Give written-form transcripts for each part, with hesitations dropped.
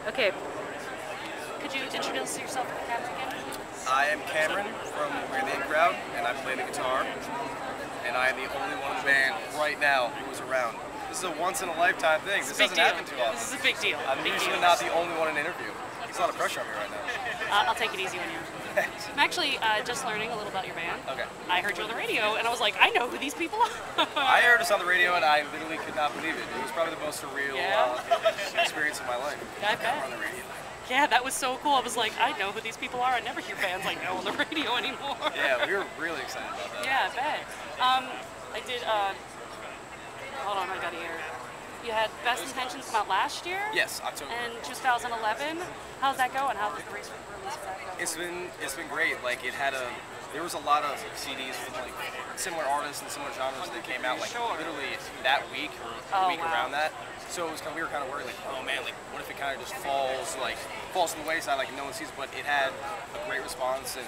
Okay. Could you introduce yourself to the cast again? I am Cameron from We're the In Crowd, and I play the guitar. And I am the only one in the band right now who is around. This is a once-in-a-lifetime thing. This doesn't happen too often. This is a big deal. I'm usually not the only one in an interview. There's a lot of pressure on me right now. I'll take it easy on you. I'm actually just learning a little about your band. Okay. I heard you on the radio, and I was like, I know who these people are. I heard us on the radio, and I literally could not believe it. It was probably the most surreal experience of my life. I bet. On the radio. Yeah, that was so cool. I was like, I know who these people are. I never hear bands like that on the radio anymore. Yeah, we were really excited about that. Yeah, I bet. I did, hold on, I got here. You had Best Intentions come out last year? Yes, October. And 2011. How's that going? How was the release of that going? It's been great. Like there was a lot of CDs from like similar artists and similar genres that came out like literally that week or the week around that. So it was we were kind of worried like, oh man, like what if it kind of just falls to the wayside like no one sees? But it had a great response, and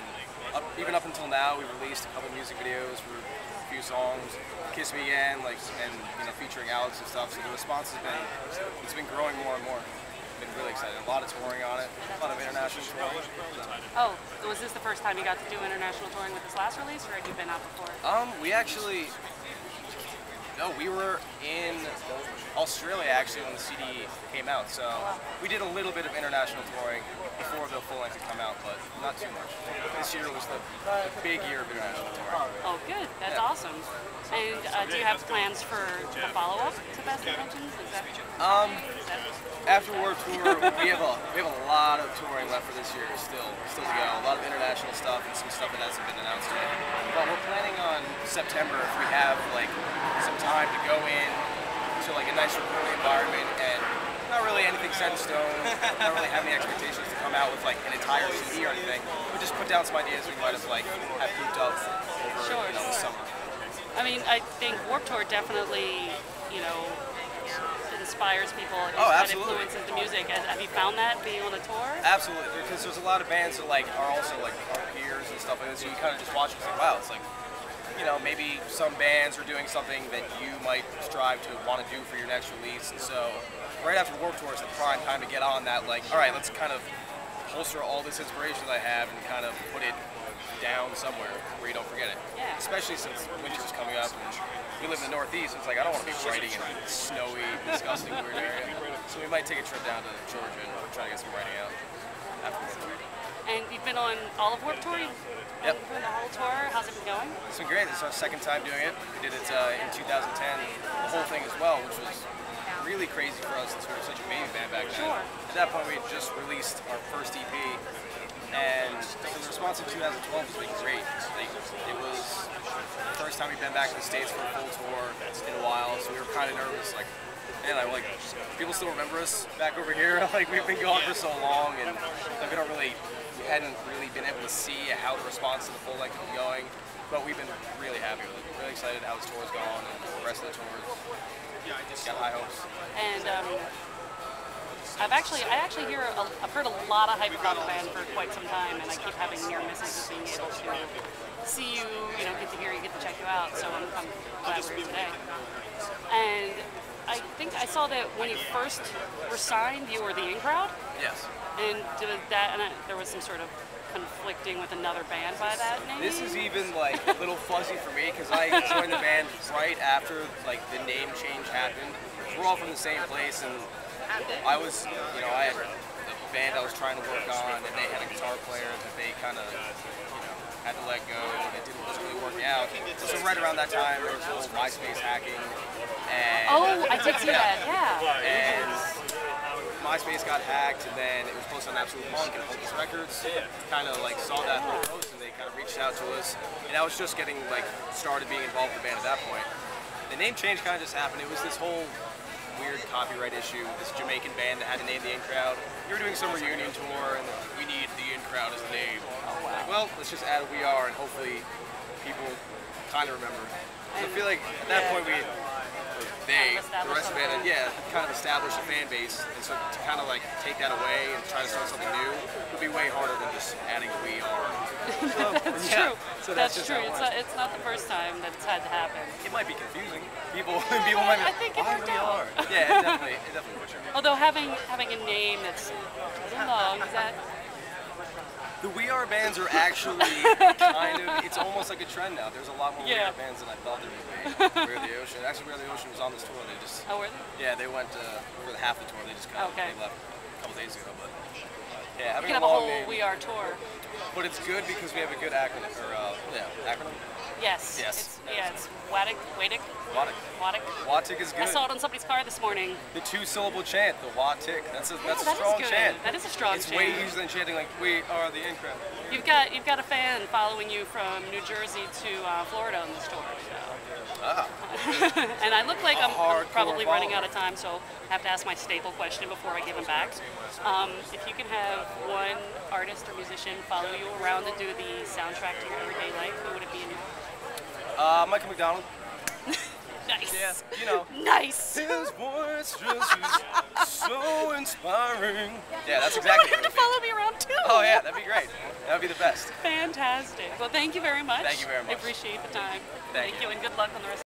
even up until now, we released a couple music videos for a few songs, "Kiss Me Again," and featuring Alex and stuff. So the response has been growing more and more. Been really excited. A lot of touring on it, a lot of international touring. Oh, was this the first time you got to do international touring with this last release, or had you been out before? We were in Australia actually when the CD came out, so we did a little bit of international touring before the full length had come out, but not too much. This year was the big year of international touring. Oh, good. That's awesome. And do you have plans for a follow-up to Best Intentions? After Warped Tour, we have a lot of touring left for this year still to go. A lot of international stuff and some stuff that hasn't been announced yet. But we're planning on September if we have some time to go in to a nice recording environment and not really anything set in stone. Not really have any expectations to come out with an entire CD or anything. We just put down some ideas we might have have cooped up over the summer. I mean, I think Warped Tour definitely inspires people. That influences the music. Have you found that being on a tour? Absolutely, because there's a lot of bands that are also our peers and stuff like this. So you kind of just watch and say, wow, it's maybe some bands are doing something that you might strive to want to do for your next release. And so right after Warped Tour is the prime time to get on that. All right, let's kind of holster all this inspiration that I have and kind of put it down somewhere where you don't forget it. Yeah. Especially since winter's is coming up and we live in the Northeast. It's I don't want to be writing in a snowy, disgusting, weird area. So we might take a trip down to Georgia and try to get some writing out after the tour. And you've been on all of Warped Tour? Yep. Doing the whole tour. How's it been going? It's been great. This is our second time doing it. We did it in 2010, the whole thing as well, which was really crazy for us since we were such a baby band back then. Sure. At that point, we had just released our first EP, and the response in 2012 was great. It was the first time we've been back to the States for a full tour in a while, so we were kind of nervous. Man, people still remember us back over here. We've been gone for so long, and we hadn't really been able to see how the response to the full length was going. But we've been really happy with it. Really excited how this tour's gone and the rest of the tours. Got high hopes. And I actually I've heard a lot of hype about the band for quite some time, and I keep having near misses of being able to see you, get to hear you, get to check you out. So I'm glad we're here today. And I think I saw that when you first were signed, you were the In Crowd. Yes. And there was some sort of conflicting with another band by that name? This is even a little fuzzy for me because I joined the band right after the name change happened. We're all from the same place, and I was, I had the band I was trying to work on, and they had a guitar player that they kind of, had to let go, and it wasn't really working out. So right around that time, there was a little MySpace hacking, and I did see that, yeah. And MySpace got hacked, and then it was posted on Absolute Punk and Hopeless Records. Kind of saw that whole post, and they kind of reached out to us. And I was just getting started being involved with the band at that point. The name change kind of just happened. It was this whole weird copyright issue. This Jamaican band that had to name the In Crowd. We were doing some reunion tour, and we need the In Crowd as the name. Well, let's just add We Are, and hopefully people kind of remember. So I feel at that point we they, Kind of the rest of the band, establish kind of establish a fan base, and so to kind of like take that away and try to start something new would be way harder than just adding a We Are. That's Yeah. true. So That's just true. how it It's was. it's not the first time that it's had to happen. It might be confusing. People might be I think it "Why worked We out." Are? Yeah, it definitely works. Although having a name that's a little long, is that The We Are bands are actually kind of, it's almost like a trend now. There's a lot more We Yeah. Are bands than I thought there would be. We Are the Ocean. Actually, We Are the Ocean was on this tour. They just, oh, were they? yeah, they went for the half the tour. They just kind of Okay. they left a couple days ago. But yeah, We having can have a long whole name. We Are tour. But it's good because we have a good acronym. Acronym? Yes. Yes. It's Watic. Watic. Watic. Watic is I good. saw it on somebody's car this morning. The 2-syllable chant, the Watic. That's a that is strong good. chant. That is a strong It's chant. way easier than chanting like We Are the Incredible. You've got a fan following you from New Jersey to Florida on this tour. So. Ah. And I look like I'm hardcore probably running follower. out of time, so I have to ask my staple question before I give them back. If you can have one artist or musician follow you around and do the soundtrack to your everyday life, who would it be? Michael McDonald. Nice. Yeah, you know. Nice. His voice just is so inspiring. Yeah, that's I exactly want him what to it would be. follow me around too. Oh yeah, that'd be great. That'd be the best. Fantastic. Well, thank you very much. Thank you very much. I appreciate the time. Thank you. And good luck on the rest.